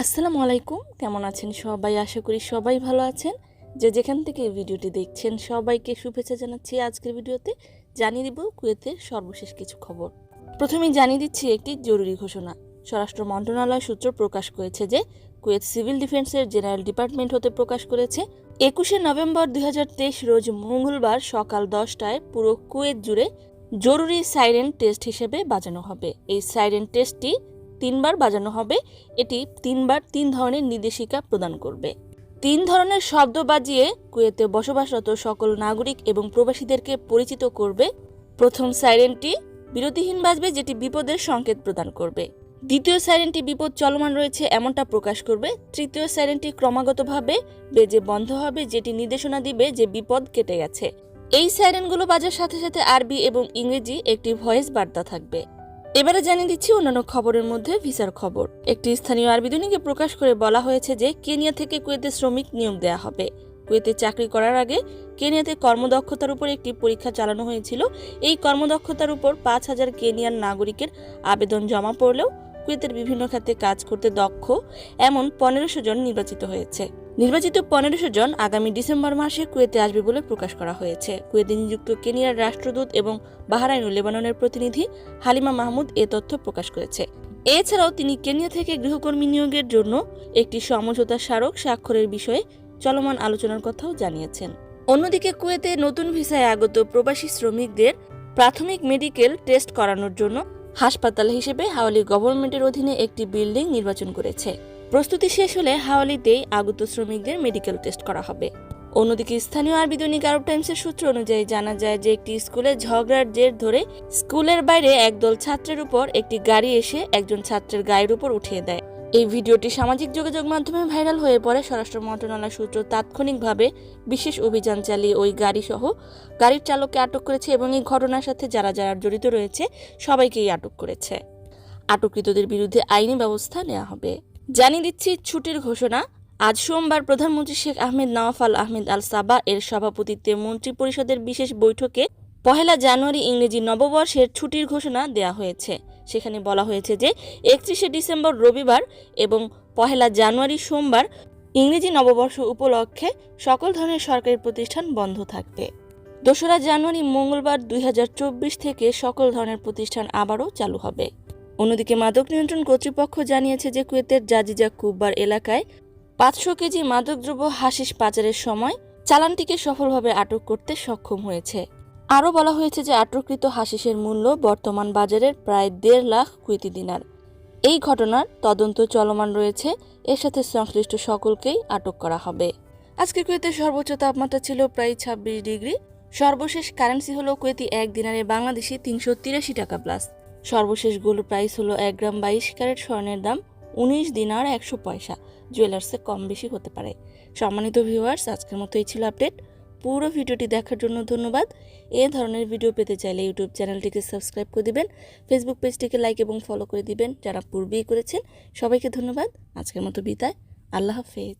আসসালামুআলাইকুম, কেমন আছেন সবাই? আশা করি সবাই ভালো আছেন। যে যেখান থেকে ভিডিওটি দেখছেন সবাইকে শুভেচ্ছা জানাচ্ছি। আজকের ভিডিওতে জানিয়ে দিব কুয়েতের সর্বশেষ কিছু খবর। প্রথমেই জানিয়ে দিচ্ছি একটি জরুরি ঘোষণা। স্বরাষ্ট্র মন্ত্রণালয় সূত্র প্রকাশ করেছে যে কুয়েত সিভিল ডিফেন্সের জেনারেল ডিপার্টমেন্ট হতে প্রকাশ করেছে 21শে নভেম্বর 2023 রোজ মঙ্গলবার সকাল 10টায় পুরো কুয়েত জুড়ে জরুরি সাইরেন টেস্ট হিসেবে বাজানো হবে। এই সাইরেন টেস্টটি 3বার বাজানো হবে। এটি 3বার 3 ধরনের নির্দেশিকা প্রদান করবে। 3 ধরনের শব্দ বাজিয়ে কুয়েতে বসবাসরত সকল নাগরিক এবং প্রবাসীদেরকে পরিচিত করবে। প্রথম সাইরেনটি বিরতিহীন বাজবে, যেটি বিপদের সংকেত প্রদান করবে। দ্বিতীয় সাইরেনটি বিপদ চলমান রয়েছে এমনটা প্রকাশ করবে। তৃতীয় সাইরেনটি ক্রমাগতভাবে বেজে বন্ধ হবে, যেটি নির্দেশনা দিবে যে বিপদ কেটে গেছে। এই সাইরেনগুলো বাজার সাথে সাথে আরবি এবং ইংরেজি একটি ভয়েস বার্তা থাকবে। এবারে জানিয়ে দিচ্ছি অন্যান্য খবরের মধ্যে ভিসার খবর। একটি স্থানীয় আরবি দৈনিকে প্রকাশ করে বলা হয়েছে যে কেনিয়া থেকে কুয়েতে শ্রমিক নিয়োগ দেওয়া হবে। কুয়েতে চাকরি করার আগে কেনিয়াতে কর্মদক্ষতার উপর একটি পরীক্ষা চালানো হয়েছিল। এই কর্মদক্ষতার উপর 5,000 কেনিয়ান নাগরিকের আবেদন জমা পড়লেও কুয়েতের বিভিন্ন খাতে কাজ করতে দক্ষ এমন 1500 জন নির্বাচিত হয়েছে। নির্বাচিত 1500 জন আগামী ডিসেম্বর মাসে কুয়েতে আসবে বলে প্রকাশ করা হয়েছে। কুয়েতে নিযুক্ত কেনিয়ার রাষ্ট্রদূত এবং বাহরাইন ও লেবাননের প্রতিনিধি হালিমা মাহমুদ এ তথ্য প্রকাশ করেছে। এছাড়াও তিনি কেনিয়া থেকে গৃহকর্মী নিয়োগের জন্য একটি সমঝোতা স্মারক স্বাক্ষরের বিষয়ে চলমান আলোচনার কথাও জানিয়েছেন। অন্যদিকে কুয়েতে নতুন ভিসায় আগত প্রবাসী শ্রমিকদের প্রাথমিক মেডিকেল টেস্ট করানোর জন্য হাসপাতাল হিসেবে হাওয়ালি গভর্নমেন্টের অধীনে একটি বিল্ডিং নির্বাচন করেছে। প্রস্তুতি শেষ হলে হাওয়ালিতেই আগত শ্রমিকদের মেডিকেল টেস্ট করা হবে। অন্যদিকে স্থানীয় আরবি দৈনিক আরব টাইমসের সূত্র অনুযায়ী জানা যায় যে একটি স্কুলে ঝগড়ার জের ধরে স্কুলের বাইরে একদল ছাত্রের উপর একটি গাড়ি এসে একজন ছাত্রের গায়ের উপর উঠিয়ে দেয়। এই ভিডিওটি সামাজিক যোগাযোগ মাধ্যমে ভাইরাল হয়ে পড়ে। স্বরাষ্ট্র মন্ত্রণালয় সূত্র তাৎক্ষণিকভাবে বিশেষ অভিযান চালিয়ে ওই গাড়ি সহ গাড়ির চালককে আটক করেছে এবং এই ঘটনার সাথে যারা যারা জড়িত রয়েছে সবাইকেই আটক করেছে। আটককৃতদের বিরুদ্ধে আইনি ব্যবস্থা নেওয়া হবে। জানিয়ে দিচ্ছি ছুটির ঘোষণা। আজ সোমবার প্রধানমন্ত্রী শেখ আহমেদ নওয়াফ আল আহমেদ আল সাবাহ এর সভাপতিত্বে মন্ত্রী পরিষদের বিশেষ বৈঠকে 1 জানুয়ারি ইংরেজি নববর্ষের ছুটির ঘোষণা দেওয়া হয়েছে। সেখানে বলা হয়েছে যে 31শে ডিসেম্বর রবিবার এবং 1 জানুয়ারি সোমবার ইংরেজি নববর্ষ উপলক্ষে সকল ধরনের সরকারি প্রতিষ্ঠান বন্ধ থাকবে। 2রা জানুয়ারি মঙ্গলবার 2024 থেকে সকল ধরনের প্রতিষ্ঠান আবারও চালু হবে। অন্যদিকে মাদক নিয়ন্ত্রণ কর্তৃপক্ষ জানিয়েছে যে কুয়েতের জাজিজা কুব্বার এলাকায় 500 কেজি মাদকদ্রব্য হাশিশ পাচারের সময় চালানটিকে সফলভাবে আটক করতে সক্ষম হয়েছে। আরও বলা হয়েছে যে আটককৃত হাশিশের মূল্য বর্তমান বাজারের প্রায় 1.5 লাখ কুয়েতি দিনার। এই ঘটনার তদন্ত চলমান রয়েছে। এর সাথে সংশ্লিষ্ট সকলকেই আটক করা হবে। আজকে কুয়েতের সর্বোচ্চ তাপমাত্রা ছিল প্রায় 26 ডিগ্রি। সর্বশেষ কারেন্সি হলো কুয়েতি 1 দিনারে বাংলাদেশি 383 টাকা প্লাস। সর্বশেষ গোল্ড প্রাইস হলো 1 গ্রাম 22 ক্যারেট স্বর্ণের দাম 19 দিনার 100 পয়সা। জুয়েলার্সে কম বেশি হতে পারে। সম্মানিত ভিউয়ার্স, আজকের মতো এই ছিল আপডেট। পুরো ভিডিওটি দেখার জন্য ধন্যবাদ। এই ধরনের ভিডিও পেতে চাইলে ইউটিউব চ্যানেলটিকে সাবস্ক্রাইব করে দিবেন, ফেসবুক পেজটিকে লাইক এবং ফলো করে দিবেন যারা পূর্বেই করেছেন। সবাইকে ধন্যবাদ। আজকের মতো বিদায়। আল্লাহ হাফেজ।